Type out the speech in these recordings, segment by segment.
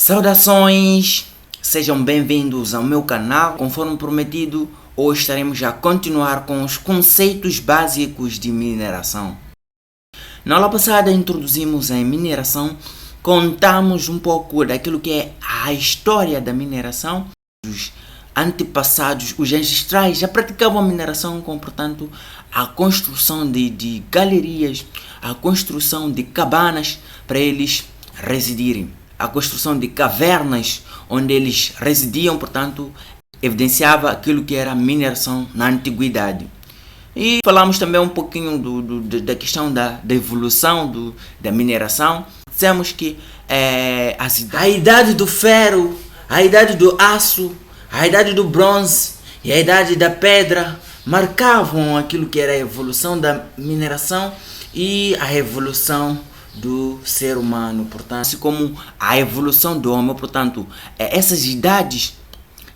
Saudações, sejam bem-vindos ao meu canal. Conforme prometido, hoje estaremos a continuar com os conceitos básicos de mineração. Na aula passada introduzimos a mineração, contamos um pouco daquilo que é a história da mineração. Os antepassados, os ancestrais já praticavam a mineração com, portanto, a construção de galerias, a construção de cabanas para eles residirem. A construção de cavernas onde eles residiam, portanto, evidenciava aquilo que era a mineração na antiguidade. E falamos também um pouquinho da questão da evolução da mineração. Dissemos que a idade do ferro, a idade do aço, a idade do bronze e a idade da pedra marcavam aquilo que era a evolução da mineração e a evolução do ser humano, portanto, assim como a evolução do homem, portanto, essas idades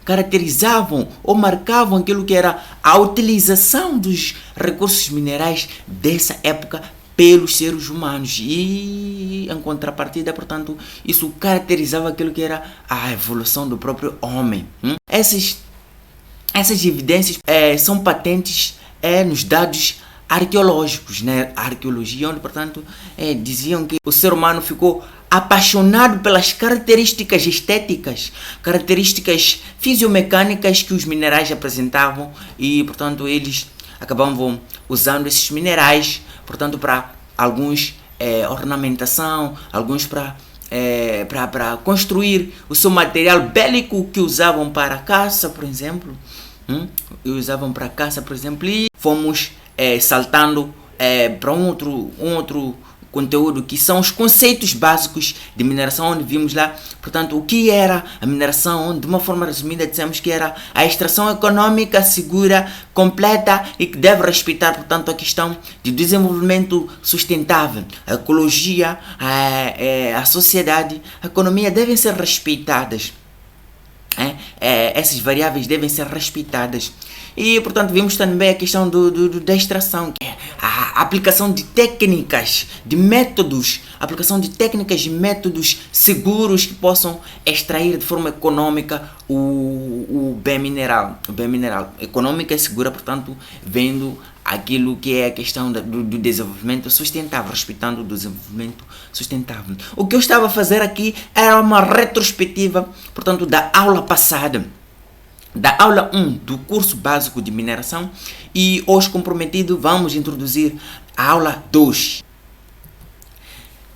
caracterizavam ou marcavam aquilo que era a utilização dos recursos minerais dessa época pelos seres humanos e, em contrapartida, portanto, isso caracterizava aquilo que era a evolução do próprio homem. Essas evidências são patentes nos dados arqueológicos, né? A arqueologia, onde, portanto, diziam que o ser humano ficou apaixonado pelas características estéticas, características fisiomecânicas que os minerais apresentavam e, portanto, eles acabavam usando esses minerais, portanto, para alguns ornamentação, alguns para construir o seu material bélico que usavam para caça, por exemplo, e fomos saltando para um outro conteúdo que são os conceitos básicos de mineração, onde vimos lá, portanto, o que era a mineração, onde de uma forma resumida dissemos que era a extração econômica segura, completa e que deve respeitar, portanto, a questão de desenvolvimento sustentável. A ecologia, a sociedade, a economia devem ser respeitadas. Essas variáveis devem ser respeitadas. E, portanto, vimos também a questão da extração, que é a aplicação de técnicas, de métodos, aplicação de técnicas e métodos seguros que possam extrair de forma econômica o bem mineral. O bem mineral econômica e segura, portanto, vendo aquilo que é a questão do desenvolvimento sustentável, respeitando o desenvolvimento sustentável. O que eu estava a fazer aqui era uma retrospectiva, portanto, da aula passada, da aula 1 do curso básico de mineração, e hoje, comprometido, vamos introduzir a aula 2,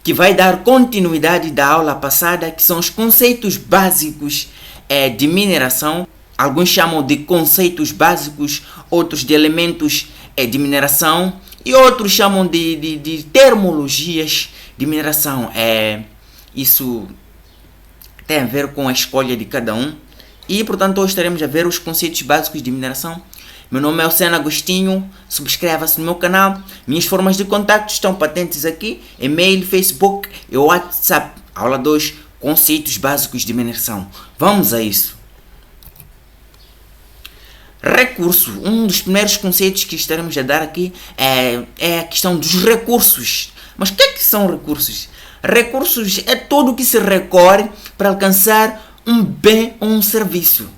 que vai dar continuidade da aula passada, que são os conceitos básicos de mineração. Alguns chamam de conceitos básicos, outros de elementos de mineração e outros chamam de termologias de mineração. Isso tem a ver com a escolha de cada um. E, portanto, hoje estaremos a ver os conceitos básicos de mineração. Meu nome é Oceano Agostinho, subscreva-se no meu canal. Minhas formas de contato estão patentes aqui: e-mail, Facebook e WhatsApp. Aula 2, conceitos básicos de mineração. Vamos a isso. Recurso. Um dos primeiros conceitos que estaremos a dar aqui é a questão dos recursos. Mas o que são recursos? Recursos é tudo o que se recorre para alcançar um bem ou um serviço.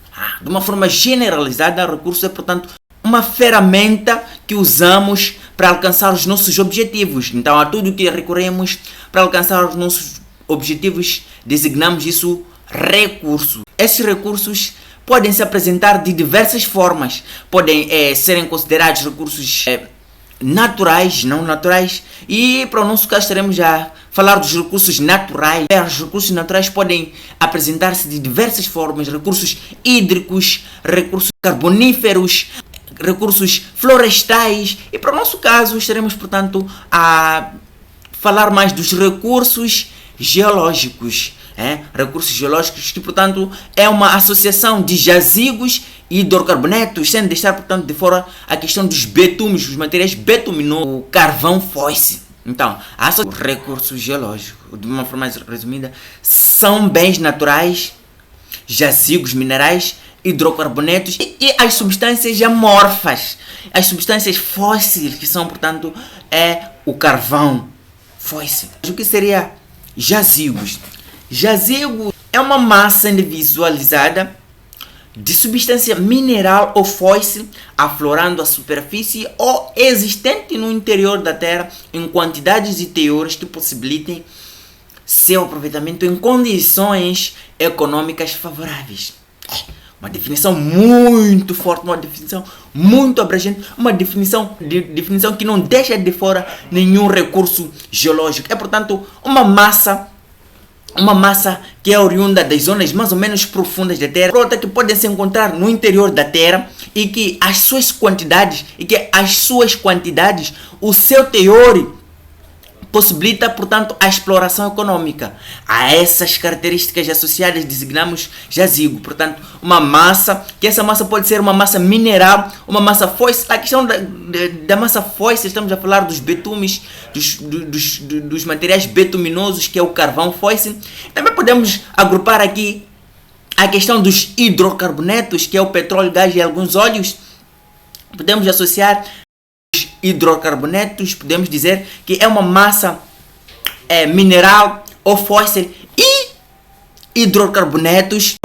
De uma forma generalizada, recurso é, portanto, uma ferramenta que usamos para alcançar os nossos objetivos. Então, a tudo que recorremos para alcançar os nossos objetivos, designamos isso recurso. Esses recursos podem se apresentar de diversas formas. Podem serem considerados recursos naturais, não naturais, e para o nosso caso estaremos a falar dos recursos naturais. Os recursos naturais podem apresentar-se de diversas formas: recursos hídricos, recursos carboníferos, recursos florestais, e para o nosso caso estaremos, portanto, a falar mais dos recursos geológicos. Recursos geológicos, que, portanto, é uma associação de jazigos e hidrocarbonetos, sem deixar, portanto, de fora a questão dos betumes, os materiais betuminosos, o carvão fóssil. Então, os recursos geológicos, de uma forma mais resumida, são bens naturais, jazigos minerais, hidrocarbonetos e as substâncias amorfas, as substâncias fósseis, que são, portanto, o carvão fóssil. O que seria jazigos? Jazigo é uma massa individualizada de substância mineral ou fóssil aflorando a superfície ou existente no interior da Terra em quantidades e teores que possibilitem seu aproveitamento em condições econômicas favoráveis. Uma definição muito forte, uma definição muito abrangente, uma definição que não deixa de fora nenhum recurso geológico. É, portanto, uma massa que é oriunda das zonas mais ou menos profundas da Terra, outra que podem se encontrar no interior da Terra e que as suas quantidades, o seu teor possibilita, portanto, a exploração econômica. A essas características associadas designamos jazigo. Portanto, uma massa, que essa massa pode ser uma massa mineral, uma massa fóssil. A questão da massa fóssil, estamos a falar dos betumes, dos materiais betuminosos, que é o carvão fóssil. Também podemos agrupar aqui a questão dos hidrocarbonetos, que é o petróleo, gás e alguns óleos. Podemos associar hidrocarbonetos, podemos dizer que é uma massa mineral ou fóssil, e hidrocarbonetos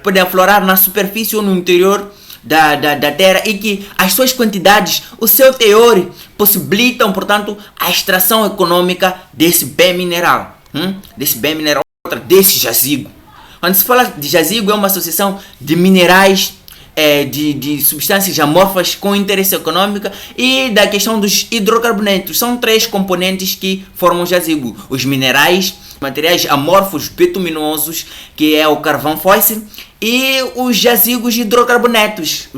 podem aflorar na superfície ou no interior da Terra e que as suas quantidades, o seu teor possibilitam, portanto, a extração econômica desse bem mineral, desse jazigo. Quando se fala de jazigo, é uma associação de minerais, de substâncias amorfas com interesse econômico, e da questão dos hidrocarbonetos. São três componentes que formam o jazigo: os minerais, materiais amorfos betuminosos, que é o carvão fóssil, e os jazigos hidrocarbonetos.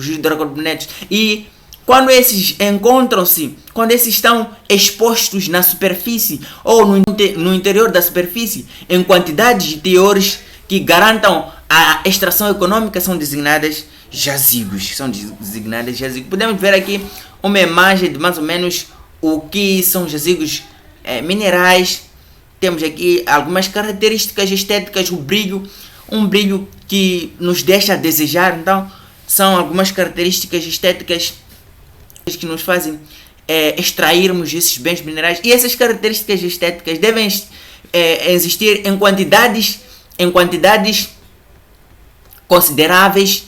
E quando esses encontram-se, quando esses estão expostos na superfície ou no interior da superfície em quantidades de teores que garantam a extração econômica, são designadas jazigos. Podemos ver aqui uma imagem de mais ou menos o que são jazigos minerais. Temos aqui algumas características estéticas, um brilho que nos deixa a desejar. Então, são algumas características estéticas que nos fazem extrairmos esses bens minerais. E essas características estéticas devem existir em quantidades consideráveis,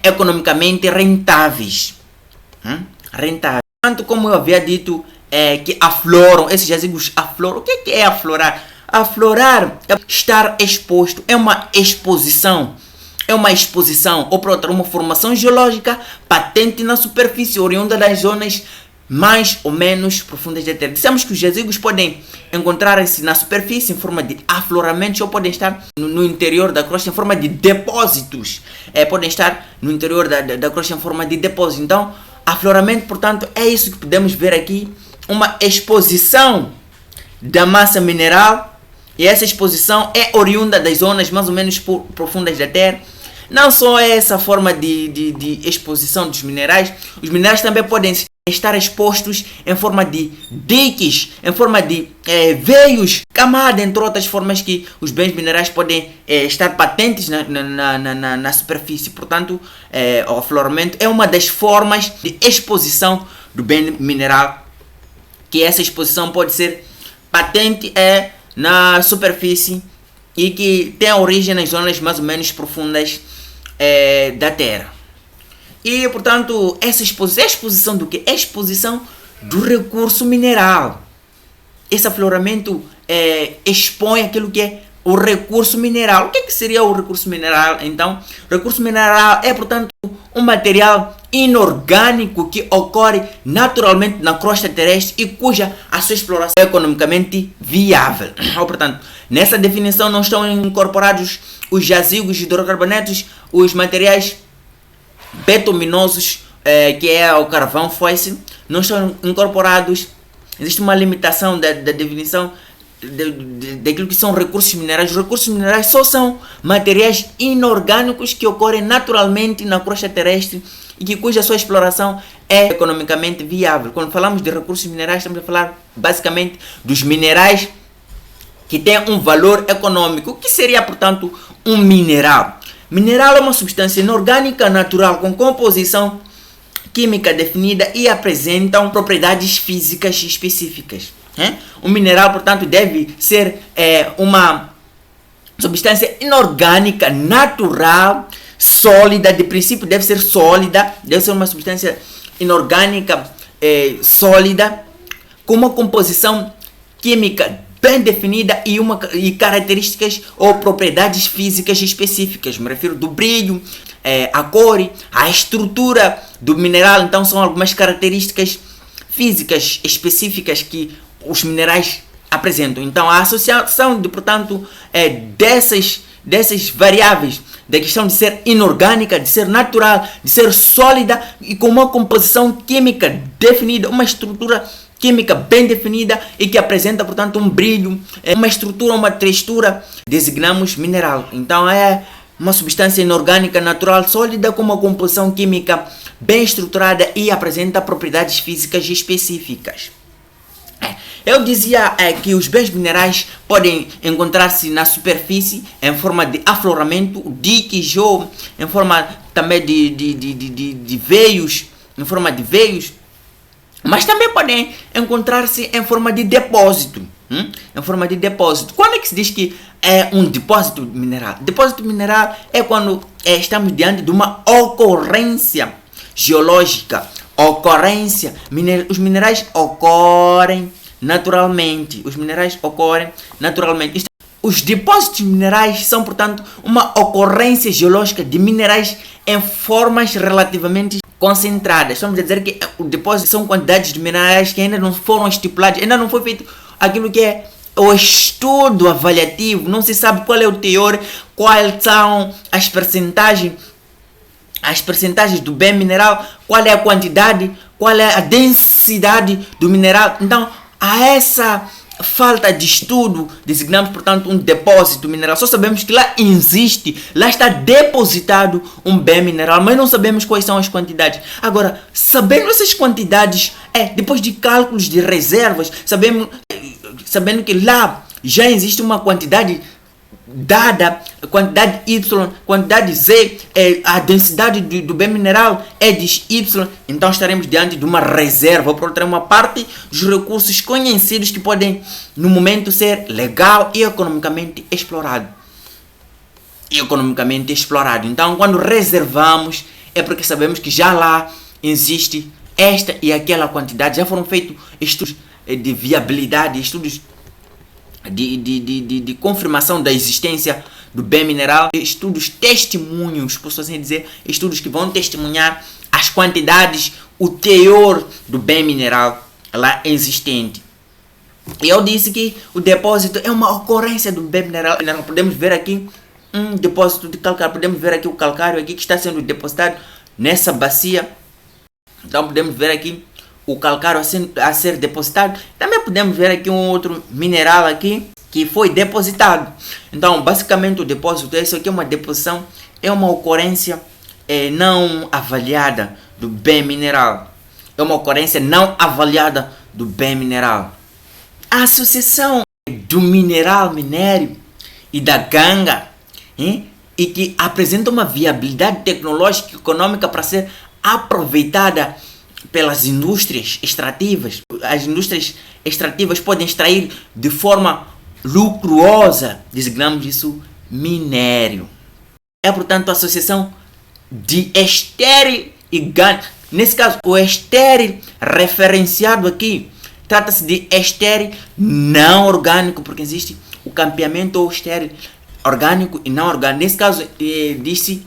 economicamente rentáveis. Tanto como eu havia dito, que afloram, esses jazigos afloram. O que é aflorar? Aflorar é estar exposto, é uma exposição, ou por outra, uma formação geológica patente na superfície, oriunda das zonas mais ou menos profundas da Terra. Dissemos que os jazigos podem encontrar-se na superfície em forma de afloramentos, ou podem estar no interior da crosta em forma de depósitos. Podem estar no interior da crosta em forma de depósito. Então, afloramento, portanto, é isso que podemos ver aqui: uma exposição da massa mineral, e essa exposição é oriunda das zonas mais ou menos profundas da Terra. Não só essa forma de exposição dos minerais, os minerais também podem estar expostos em forma de diques, em forma de veios, camada, entre outras formas que os bens minerais podem estar patentes na superfície. Portanto, o afloramento é uma das formas de exposição do bem mineral, que essa exposição pode ser patente na superfície e que tem origem nas zonas mais ou menos profundas da Terra. E, portanto, essa exposição, exposição do que? Exposição do recurso mineral. Esse afloramento expõe aquilo que é o recurso mineral. O que seria o recurso mineral, então? O recurso mineral é, portanto, um material inorgânico que ocorre naturalmente na crosta terrestre e cuja a sua exploração é economicamente viável. Portanto, nessa definição não estão incorporados os jazigos hidrocarbonetos, os materiais betuminosos, que é o carvão fóssil, não estão incorporados. Existe uma limitação da definição daquilo que são recursos minerais. Os recursos minerais só são materiais inorgânicos que ocorrem naturalmente na crosta terrestre e que cuja sua exploração é economicamente viável. Quando falamos de recursos minerais, estamos a falar basicamente dos minerais que têm um valor econômico. O que seria, portanto, um mineral? Mineral é uma substância inorgânica natural com composição química definida e apresentam propriedades físicas específicas. Um mineral, portanto, deve ser substância inorgânica, natural, sólida, de princípio deve ser sólida, deve ser uma substância inorgânica sólida, com uma composição química bem definida e características ou propriedades físicas específicas. Me refiro do brilho, a cor, a estrutura do mineral. Então são algumas características físicas específicas que os minerais apresentam. Então a associação portanto, dessas variáveis, da questão de ser inorgânica, de ser natural, de ser sólida e com uma composição química definida, uma estrutura química bem definida e que apresenta, portanto, um brilho, uma estrutura, uma textura, designamos mineral. Então é uma substância inorgânica natural sólida com uma composição química bem estruturada e apresenta propriedades físicas específicas. Eu dizia que os bens minerais podem encontrar-se na superfície em forma de afloramento, diques ou em forma também de veios, em forma de veios, mas também podem encontrar-se em forma de depósito. Em forma de depósito. Quando é que se diz que é um depósito mineral? Depósito mineral é quando estamos diante de uma ocorrência geológica. Os minerais ocorrem naturalmente. Os minerais ocorrem naturalmente. Os depósitos minerais são, portanto, uma ocorrência geológica de minerais em formas relativamente concentradas. Estamos a dizer que o depósito são quantidades de minerais que ainda não foram estipuladas, ainda não foi feito aquilo que é o estudo avaliativo, não se sabe qual é o teor, quais são as percentagens do bem mineral, qual é a quantidade, qual é a densidade do mineral. Então, a essa falta de estudo, designamos, portanto, um depósito mineral. Só sabemos que lá existe, lá está depositado um bem mineral, mas não sabemos quais são as quantidades. Agora, sabendo essas quantidades, depois de cálculos de reservas, sabendo que lá já existe uma quantidade dada, quantidade Y, quantidade Z, a densidade do bem mineral é de Y, então estaremos diante de uma reserva, portanto uma parte dos recursos conhecidos que podem no momento ser legal e economicamente explorado. Então quando reservamos é porque sabemos que já lá existe esta e aquela quantidade, já foram feitos estudos de viabilidade, estudos de confirmação da existência do bem mineral, estudos testemunhos, posso assim dizer, estudos que vão testemunhar as quantidades, o teor do bem mineral lá existente. E eu disse que o depósito é uma ocorrência do bem mineral. Nós podemos ver aqui um depósito de calcário, podemos ver aqui o calcário aqui que está sendo depositado nessa bacia. Então podemos ver aqui o calcário a ser depositado. Também podemos ver aqui um outro mineral aqui que foi depositado. Então, basicamente o depósito, isso aqui é uma deposição, é uma ocorrência não avaliada do bem mineral. É uma ocorrência não avaliada do bem mineral. A associação do minério e da ganga, e que apresenta uma viabilidade tecnológica e econômica para ser aproveitada pelas indústrias extrativas. As indústrias extrativas podem extrair de forma lucrosa, designamos isso minério. É, portanto, a associação de estéril e ganga. Nesse caso, o estéril referenciado aqui trata-se de estéril não orgânico, porque existe o campeamento ou estéril orgânico e não orgânico. Nesse caso, disse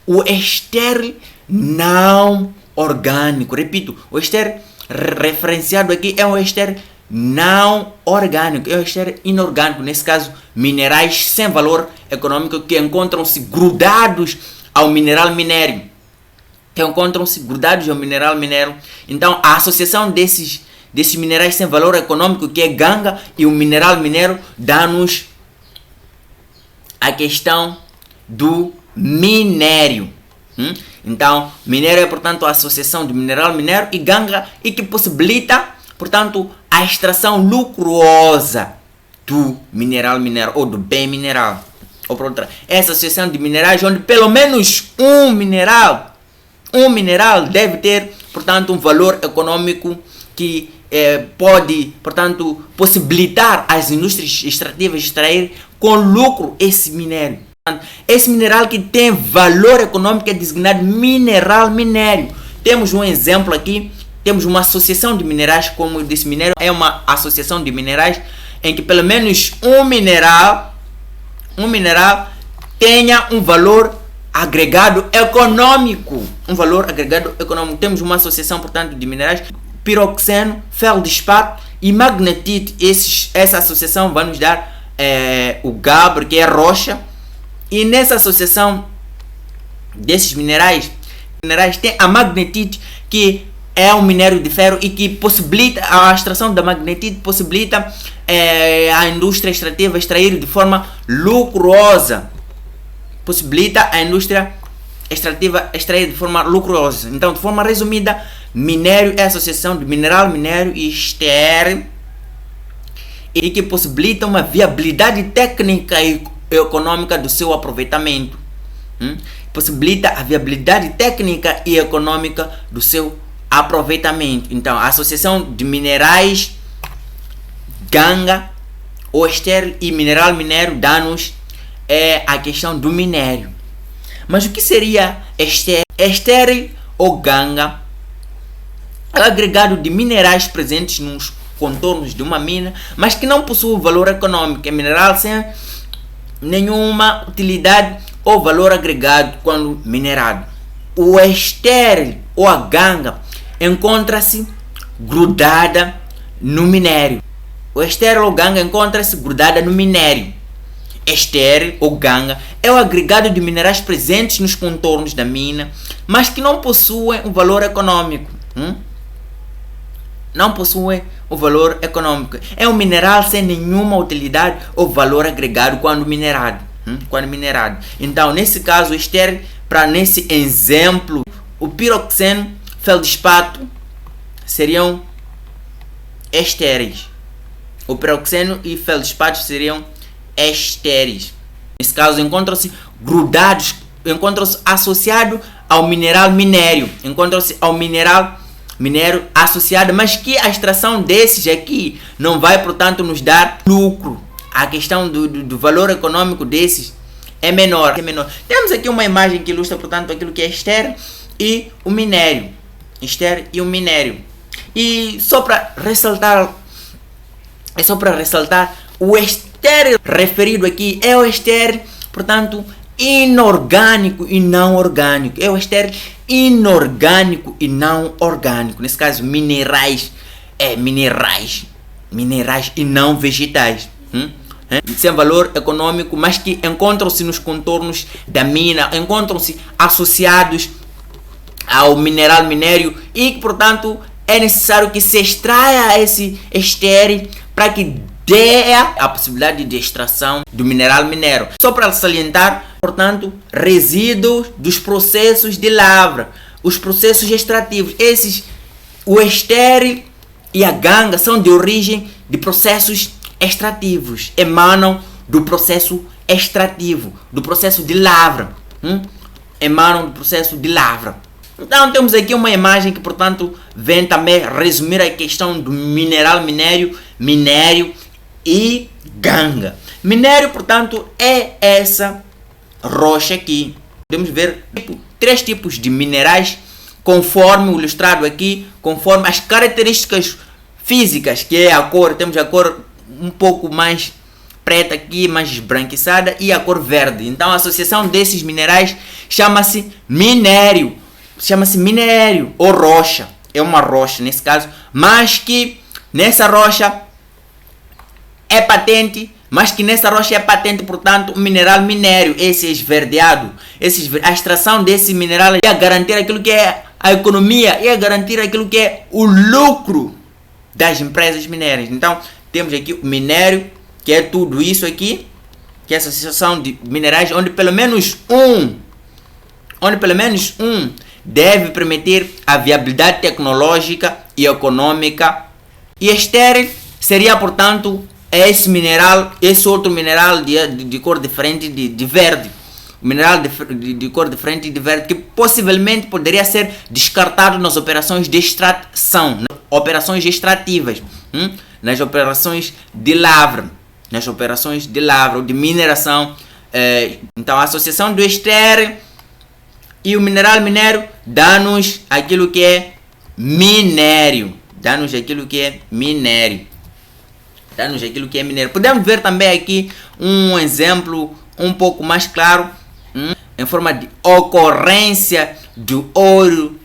o estéril não orgânico. Repito, o estéril referenciado aqui é um estéril não orgânico, é um estéril inorgânico. Nesse caso, minerais sem valor econômico que encontram-se grudados ao mineral minério. Então, a associação desses minerais sem valor econômico, que é ganga, e o mineral minério, dá-nos a questão do minério. Então, minério é, portanto, a associação de mineral minério e ganga, e que possibilita, portanto, a extração lucrosa do mineral minério ou do bem mineral. Ou por outra, essa associação de minerais onde pelo menos um mineral deve ter, portanto, um valor econômico que pode, portanto, possibilitar às indústrias extrativas extrair com lucro esse minério. Esse mineral que tem valor econômico é designado minério. Temos um exemplo aqui, temos uma associação de minerais, como eu disse, minério é uma associação de minerais em que pelo menos um mineral tenha um valor agregado econômico. Temos uma associação, portanto, de minerais, piroxeno, feldespato e magnetite. Essa associação vai nos dar o gabre, que é rocha. E nessa associação desses minerais tem a magnetite, que é um minério de ferro e que possibilita a extração da magnetite, possibilita a indústria extrativa extrair de forma lucrosa. Então, de forma resumida, minério é a associação de mineral, minério e estéreo, e que possibilita uma viabilidade técnica e econômica do seu aproveitamento. Possibilita a viabilidade técnica e econômica do seu aproveitamento. Então, a associação de minerais ganga ou estéreo e minério dá-nos a questão do minério. Mas o que seria estéreo? Estéreo ou ganga é o agregado de minerais presentes nos contornos de uma mina, mas que não possui valor econômico. É mineral sem nenhuma utilidade ou valor agregado quando minerado. O estéreo ou a ganga encontra-se grudada no minério. O estéreo ou ganga encontra-se grudada no minério. Estéreo ou ganga é o agregado de minerais presentes nos contornos da mina, mas que não possuem um valor econômico. Não possuem o valor econômico. É um mineral sem nenhuma utilidade ou valor agregado quando minerado. Então, nesse caso, o estéreo, nesse exemplo, o piroxeno, feldespato seriam estéreis. O piroxeno e feldespato seriam estéreis. Nesse caso, encontram-se grudados, encontram-se associados ao mineral minério. Encontram-se ao minério associado, mas que a extração desses aqui não vai, portanto, nos dar lucro. A questão do valor econômico desses é menor. Temos aqui uma imagem que ilustra, portanto, aquilo que é estéreo e o minério. Estéreo e o minério. E só para ressaltar, o estéreo referido aqui é o estéreo, portanto, inorgânico e não orgânico. É o estéreo inorgânico e não orgânico. Nesse caso, minerais e não vegetais. Sem valor econômico, mas que encontram-se nos contornos da mina, encontram-se associados ao mineral minério e que, portanto, é necessário que se extraia esse estéreo para que dê a possibilidade de extração do mineral minério. Só para salientar, portanto, resíduos dos processos de lavra, os processos extrativos. O estéreo e a ganga são de origem de processos extrativos, emanam do processo extrativo, do processo de lavra. Emanam do processo de lavra. Então temos aqui uma imagem que, portanto, vem também resumir a questão do mineral minério e ganga. Minério, portanto, é essa rocha aqui. Podemos ver três tipos de minerais, conforme o ilustrado aqui, conforme as características físicas, que é a cor. Temos a cor um pouco mais preta aqui, mais esbranquiçada, e a cor verde. Então a associação desses minerais chama-se minério. Chama-se minério ou rocha. É uma rocha nesse caso, mas que nessa rocha é patente, portanto, o mineral minério, esse esverdeado, a extração desse mineral ia garantir aquilo que é a economia, ia garantir aquilo que é o lucro das empresas minérias. Então, temos aqui o minério, que é tudo isso aqui, que é a associação de minerais, onde pelo menos um deve permitir a viabilidade tecnológica e econômica. E estéreo seria, portanto, esse outro mineral de cor diferente, de verde. o mineral de cor diferente de verde, que possivelmente poderia ser descartado nas operações de extração, nas operações extrativas, nas operações de lavra, ou de mineração. Então a associação do estéril e o mineral minério dá-nos aquilo que é minério. Podemos ver também aqui um exemplo um pouco mais claro, em forma de ocorrência do ouro,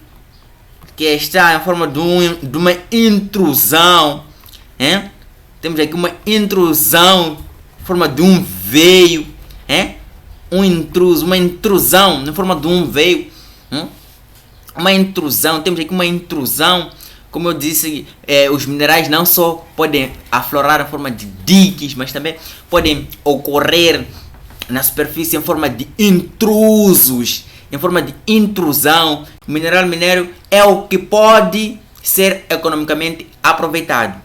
que está em forma de uma intrusão. Temos aqui uma intrusão em forma de um veio, uma intrusão na forma de um veio, temos aqui uma intrusão. Como eu disse, os minerais não só podem aflorar em forma de diques, mas também podem ocorrer na superfície em forma de intrusos, em forma de intrusão. O mineral minério é o que pode ser economicamente aproveitado.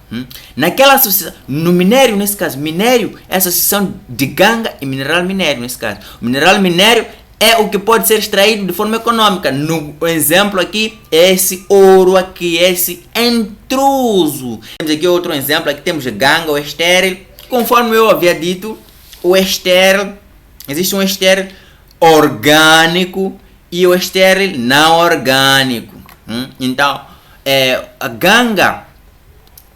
Naquela associação, no minério, nesse caso, minério é a associação de ganga e mineral minério, nesse caso. O mineral minério é o que pode ser extraído de forma econômica. No exemplo aqui, esse ouro aqui, esse intruso. Temos aqui outro exemplo, aqui temos ganga, o estéril. Conforme eu havia dito, o estéril, existe um estéril orgânico e o estéril não orgânico. Então, a ganga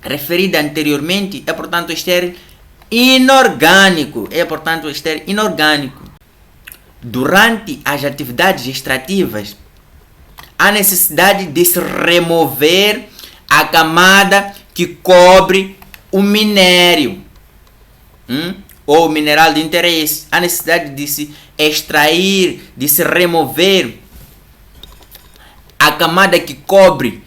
referida anteriormente é, portanto, o estéril inorgânico. Durante as atividades extrativas, há necessidade de se remover a camada que cobre o minério, ou mineral de interesse. Há necessidade de se extrair, de se remover a camada que cobre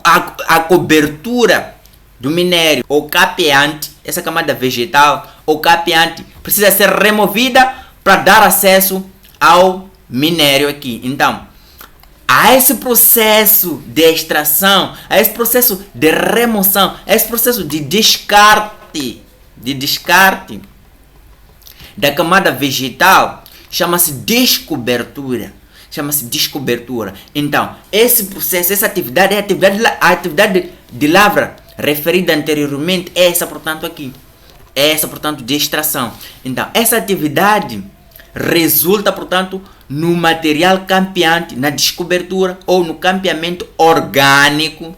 a cobertura do minério, ou capeante. Essa camada vegetal ou capeante precisa ser removida para dar acesso ao minério aqui. Então, a esse processo de extração, a esse processo de remoção, a esse processo de descarte da camada vegetal, chama-se descobertura. Então, esse processo, essa atividade é a atividade de lavra referida anteriormente, é essa, portanto, aqui. É essa, portanto, de extração. Então, essa atividade resulta, portanto, no material campeante, na descobertura ou no campeamento orgânico.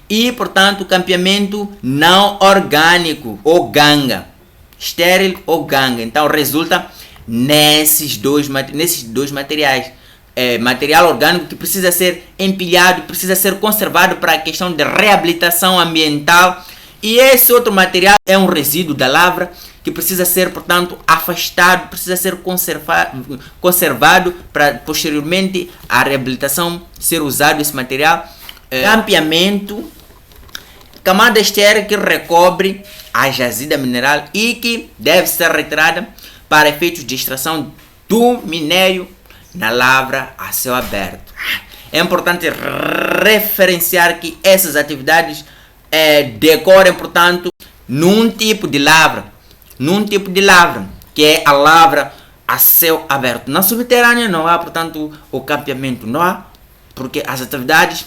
E, portanto, campeamento não orgânico, ou ganga. Estéril ou ganga. Então, resulta nesses dois materiais. Material orgânico que precisa ser empilhado, precisa ser conservado para a questão de reabilitação ambiental. E esse outro material é um resíduo da lavra que precisa ser, portanto, afastado, precisa ser conservado para posteriormente a reabilitação ser usado esse material. Campeamento, camada estéril que recobre a jazida mineral e que deve ser retirada para efeitos de extração do minério na lavra a céu aberto. É importante referenciar que essas atividades decorrem, portanto, num tipo de lavra, que é a lavra a céu aberto. Na subterrânea não há, portanto, o campeamento, não há, porque as atividades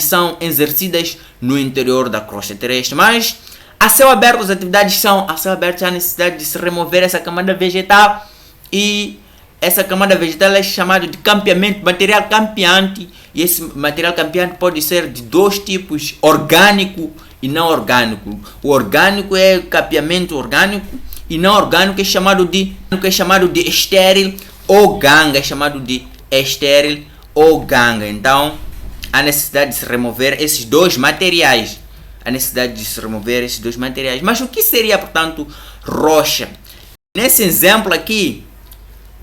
são exercidas no interior da crosta terrestre. Mas a céu aberto, as atividades são a céu aberto, há necessidade de se remover essa camada vegetal, e essa camada vegetal é chamada de campeamento, material campeante. E esse material campeante pode ser de dois tipos, orgânico e não orgânico. O orgânico é capeamento orgânico e não orgânico é chamado de estéril ou ganga, Então, há necessidade de se remover esses dois materiais. Mas o que seria, portanto, rocha? Nesse exemplo aqui,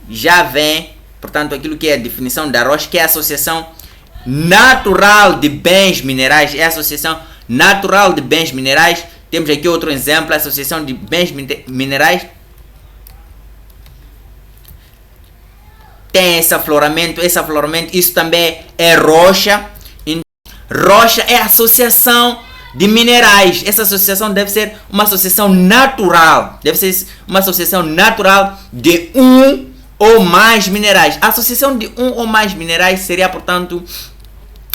já vem, portanto, aquilo que é a definição da rocha, que é a associação natural de bens minerais. Temos aqui outro exemplo, a associação de bens minerais. Tem esse afloramento, isso também é rocha. Rocha é a associação de minerais. Essa associação deve ser uma associação natural. Deve ser uma associação natural de um ou mais minerais. A associação de um ou mais minerais seria, portanto,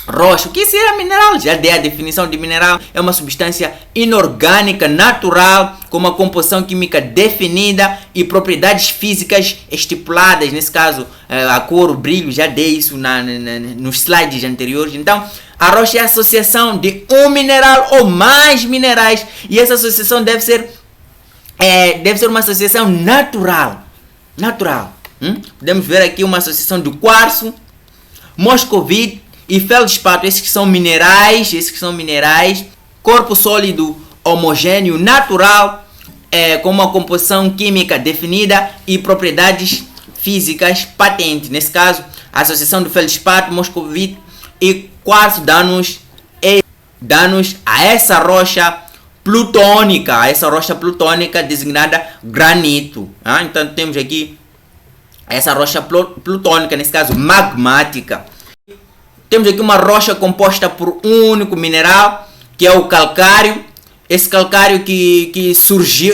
rocha. O que seria mineral? Já dei a definição de mineral. É uma substância inorgânica, natural, com uma composição química definida e propriedades físicas estipuladas. Nesse caso, a cor, o brilho, já dei isso nos slides anteriores. Então, a rocha é a associação de um mineral ou mais minerais. E essa associação deve ser uma associação natural. Podemos ver aqui uma associação de quartzo, moscovite e feldspato. Esses que são minerais. Corpo sólido homogêneo natural, com uma composição química definida e propriedades físicas patentes. Nesse caso, a associação do feldspato, moscovite e quartzo dá-nos a essa rocha plutônica, designada granito. Então temos aqui essa rocha plutônica, nesse caso magmática. Temos aqui uma rocha composta por um único mineral, que é o calcário. Esse calcário que surgiu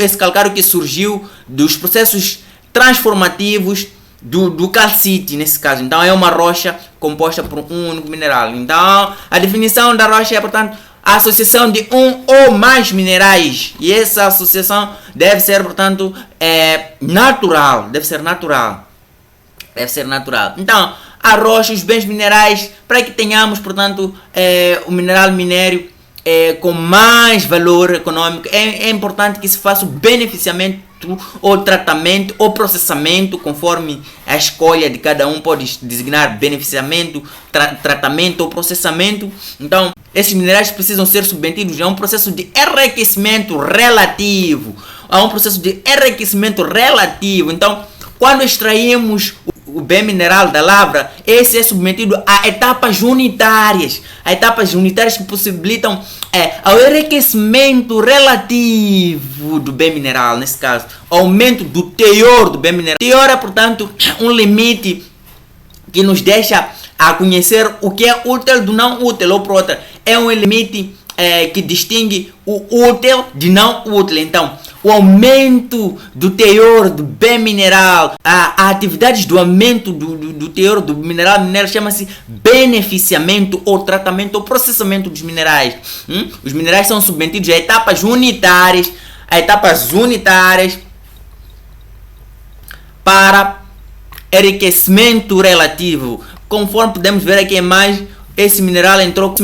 dos processos transformativos do calcite, nesse caso. Então é uma rocha composta por um único mineral. Então a definição da rocha é, portanto, a associação de um ou mais minerais. E essa associação deve ser, portanto, natural. Então, a rocha, os bens minerais, para que tenhamos, portanto, o mineral minério com mais valor econômico, é importante que se faça o beneficiamento ou tratamento ou processamento, conforme a escolha de cada um. Pode designar beneficiamento, tratamento ou processamento. Então, esses minerais precisam ser submetidos a um processo de enriquecimento relativo. Então, quando extraímos o bem mineral da lavra, esse é submetido a etapas unitárias. Que possibilitam ao enriquecimento relativo do bem mineral, nesse caso, aumento do teor do bem mineral. Teor é, portanto, um limite que nos deixa a conhecer o que é útil do não útil, ou por outra, é um limite que distingue o útil de não útil. Então, o aumento do teor do bem mineral, a atividades do aumento do teor do mineral chama-se beneficiamento ou tratamento ou processamento dos minerais. Os minerais são submetidos a etapas unitárias para enriquecimento relativo. Conforme podemos ver aqui em imagem, esse mineral entrou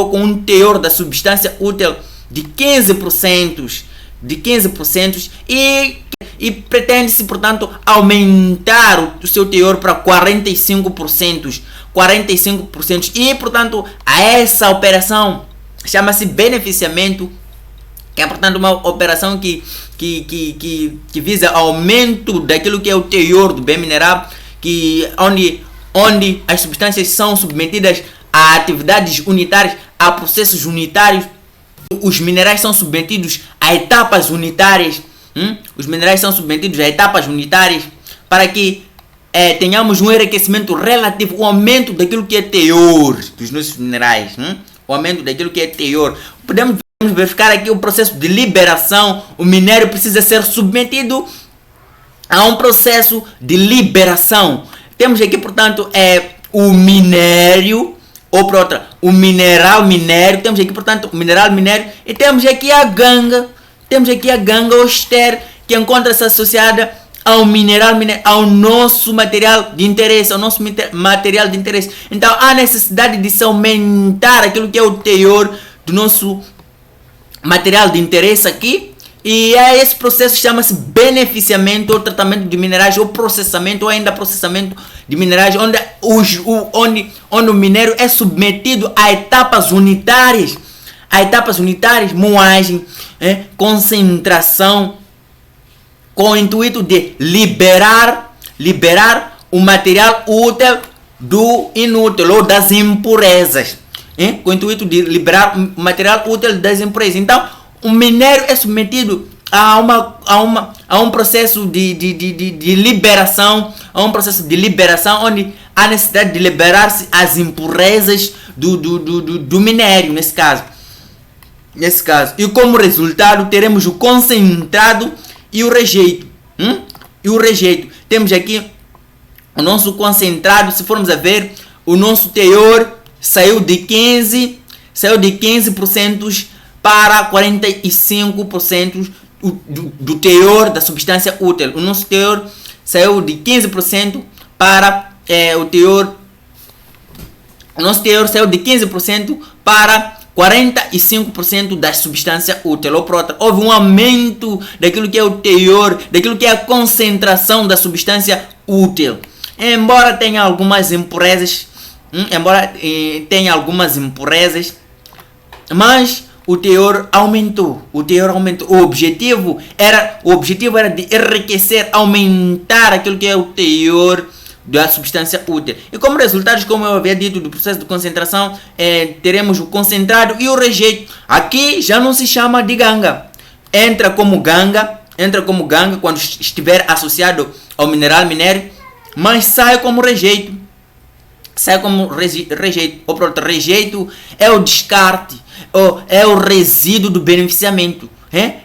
com um teor da substância útil de 15%. E pretende-se, portanto, aumentar o seu teor para 45%. E, portanto, a essa operação chama-se beneficiamento, que é, portanto, uma operação que visa aumento daquilo que é o teor do bem mineral, onde as substâncias são submetidas a atividades unitárias, a processos unitários. Os minerais são submetidos a etapas unitárias. Para que tenhamos um enriquecimento relativo, o aumento daquilo que é teor dos nossos minerais. Podemos verificar aqui o processo de liberação. O minério precisa ser submetido a um processo de liberação. Temos aqui, portanto, o minério, ou por outra, o mineral minério. Temos aqui, portanto, o mineral minério. E temos aqui a ganga. Ou ester, que encontra-se associada ao mineral minério, ao nosso material de interesse. Então, há necessidade de se aumentar aquilo que é o teor do nosso material de interesse aqui. E esse processo chama-se beneficiamento ou tratamento de minerais, ou processamento, ou ainda processamento de minerais, onde o minério é submetido a etapas unitárias, moagem, concentração, com o intuito de liberar o material útil do inútil ou das impurezas. Com o intuito de liberar o material útil das impurezas. Então, o minério é submetido a um processo de liberação, onde há necessidade de liberar-se as impurezas do minério, nesse caso. nesse caso. E como resultado teremos o concentrado e o rejeito. E o rejeito. Temos aqui o nosso concentrado. Se formos a ver, o nosso teor saiu de 15% para 45% do teor da substância útil. O nosso teor saiu de 15% para o nosso teor saiu de 15% para 45% da substância útil. Ou por houve um aumento daquilo que é o teor, daquilo que é a concentração da substância útil. Embora tenha algumas impurezas, mas o teor aumentou. O objetivo era de enriquecer, aumentar aquilo que é o teor da substância útil. E como resultados, como eu havia dito, do processo de concentração, teremos o concentrado e o rejeito. Aqui já não se chama de ganga. Entra como ganga quando estiver associado ao mineral minério, mas sai como rejeito. Ou pronto, rejeito é o descarte, ou é o resíduo do beneficiamento.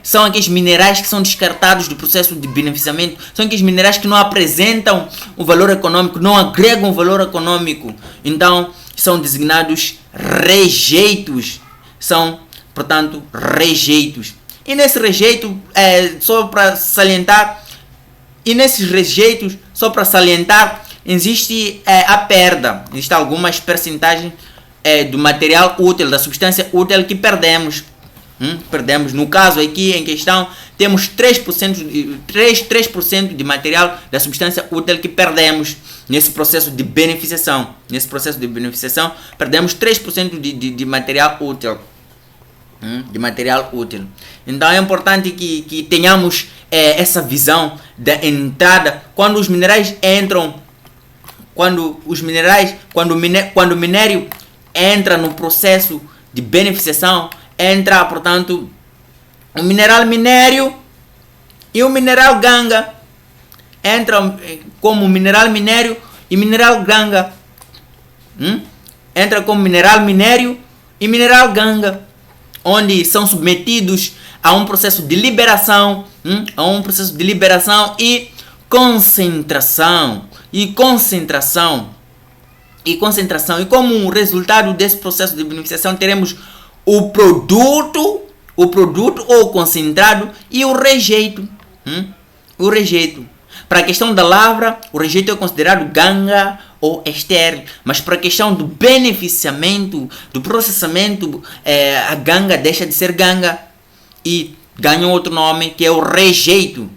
São aqueles minerais que são descartados do processo de beneficiamento. São aqueles minerais que não apresentam o valor econômico, não agregam valor econômico. Então, são designados rejeitos. São, portanto, rejeitos. E nesse rejeito, só para salientar, existe a perda. Existem algumas percentagens do material útil, da substância útil que perdemos. Perdemos. No caso aqui em questão, temos 3% de material da substância útil que perdemos nesse processo de beneficiação. Perdemos 3% de material útil. Então é importante que tenhamos essa visão da entrada. Quando os minerais entram, quando o minério entra no processo de beneficiação, entra, portanto, o mineral minério e o mineral ganga. Entram como mineral minério e mineral ganga. Entra como mineral minério e mineral ganga, onde são submetidos a um processo de liberação, e concentração. E como resultado desse processo de beneficiação, teremos o produto ou concentrado e o rejeito. Para a questão da lavra, o rejeito é considerado ganga ou estéril. Mas para a questão do beneficiamento, do processamento, a ganga deixa de ser ganga e ganha outro nome, que é o rejeito.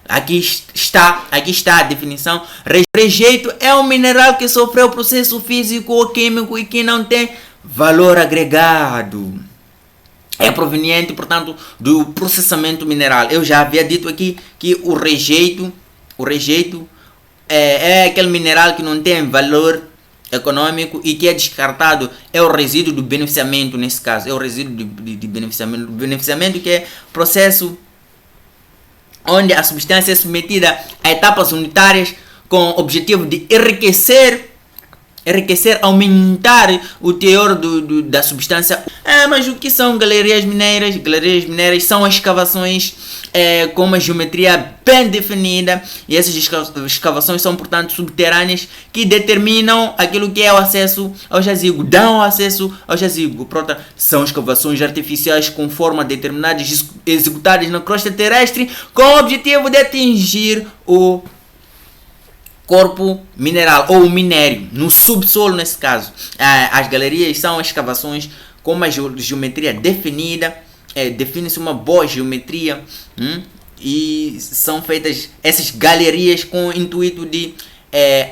Aqui está a definição. Rejeito é um mineral que sofreu processo físico ou químico e que não tem valor agregado. É proveniente, portanto, do processamento mineral. Eu já havia dito aqui que o rejeito é aquele mineral que não tem valor econômico e que é descartado. É o resíduo do beneficiamento, nesse caso. É o resíduo de beneficiamento. O beneficiamento, que é processo onde a substância é submetida a etapas unitárias com o objetivo de enriquecer, aumentar o teor da substância. Mas o que são galerias mineiras? Galerias mineiras são escavações com uma geometria bem definida, e essas escavações são, portanto, subterrâneas, que determinam aquilo que é o acesso ao jazigo, dão acesso ao jazigo. Portanto, são escavações artificiais com forma determinada, executadas na crosta terrestre, com o objetivo de atingir o corpo mineral ou o minério no subsolo. Nesse caso, as galerias são escavações com uma geometria definida. Define-se uma boa geometria, e são feitas essas galerias com o intuito de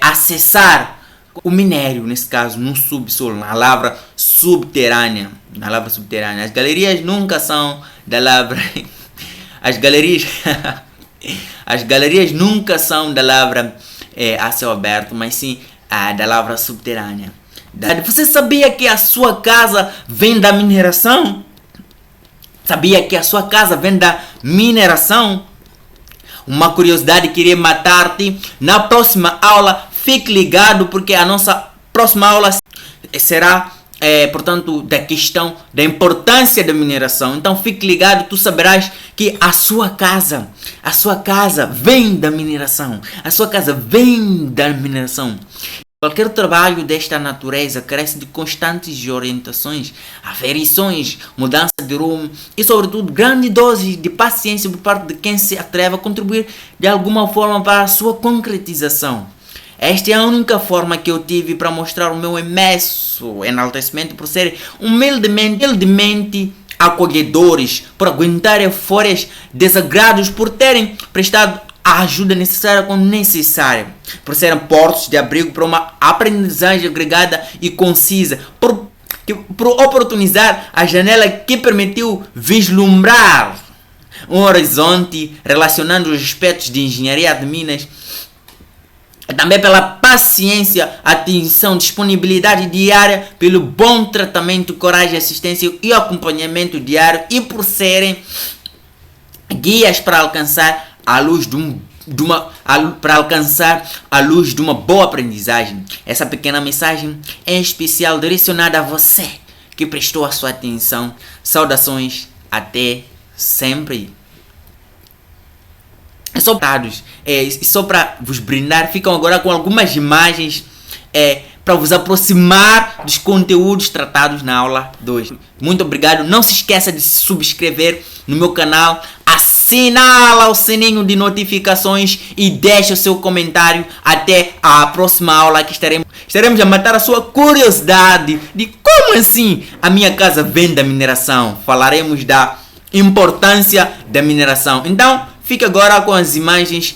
acessar o minério, nesse caso no subsolo, na lavra subterrânea. As galerias nunca são da lavra as galerias nunca são da lavra a céu aberto, mas sim da lavra subterrânea. Você sabia que a sua casa vem da mineração? Uma curiosidade que iria matar-te. Na próxima aula, fique ligado, porque a nossa próxima aula será portanto, da questão da importância da mineração. Então fique ligado, tu saberás que a sua casa vem da mineração. A sua casa vem da mineração. Qualquer trabalho desta natureza carece de constantes orientações, aferições, mudança de rumo e, sobretudo, grande dose de paciência por parte de quem se atreve a contribuir de alguma forma para a sua concretização. Esta é a única forma que eu tive para mostrar o meu imenso enaltecimento por serem humildemente acolhedores, por aguentarem fúrias, desagrados, por terem prestado a ajuda necessária quando necessária, por serem portos de abrigo para uma aprendizagem agregada e concisa, por oportunizar a janela que permitiu vislumbrar um horizonte relacionando os aspectos de engenharia de Minas, também pela paciência, atenção, disponibilidade diária, pelo bom tratamento, coragem, assistência e acompanhamento diário e por serem guias para alcançar a luz de uma boa aprendizagem. Essa pequena mensagem é especial direcionada a você que prestou a sua atenção. Saudações, até sempre. Só para vos brindar, ficam agora com algumas imagens para vos aproximar dos conteúdos tratados na aula 2. Muito obrigado. Não se esqueça de se subscrever no meu canal, assinala o sininho de notificações e deixa o seu comentário. Até a próxima aula que estaremos a matar a sua curiosidade de como assim a minha casa vem da mineração. Falaremos da importância da mineração. Então, fique agora com as imagens.